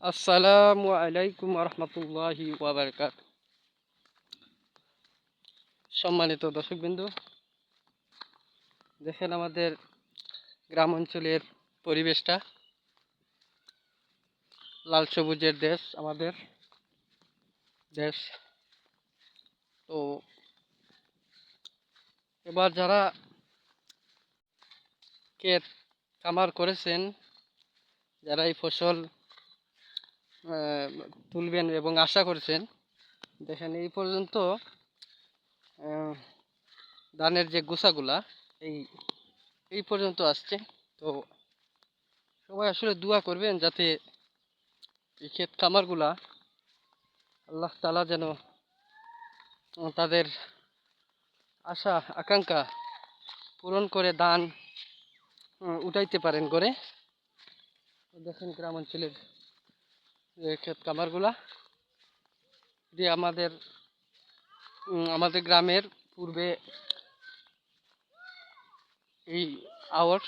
আসসালামু আলাইকুম রহমতুল্লাহি ওয়াবারকাত। সম্মানিত দর্শকবৃন্দ, দেখেন আমাদের গ্রাম অঞ্চলের পরিবেশটা। লাল সবুজের দেশ আমাদের দেশ। তো এবার যারা ক্ষেত খামার করেছেন, যারা এই ফসল তুলবেন এবং আশা করছেন, দেখেন এই পর্যন্ত ধানের যে গোছাগুলা এই এই পর্যন্ত আসছে। তো সবাই আসলে দোয়া করবেন যাতে এই ক্ষেত খামারগুলা আল্লাহ তাআলা যেন তাদের আশা আকাঙ্ক্ষা পূরণ করে ধান উঠাইতে পারেন করে। দেখেন গ্রাম অঞ্চলের ক্ষেত খামারগুলা যে আমাদের গ্রামের পূর্বে এই আওয়ার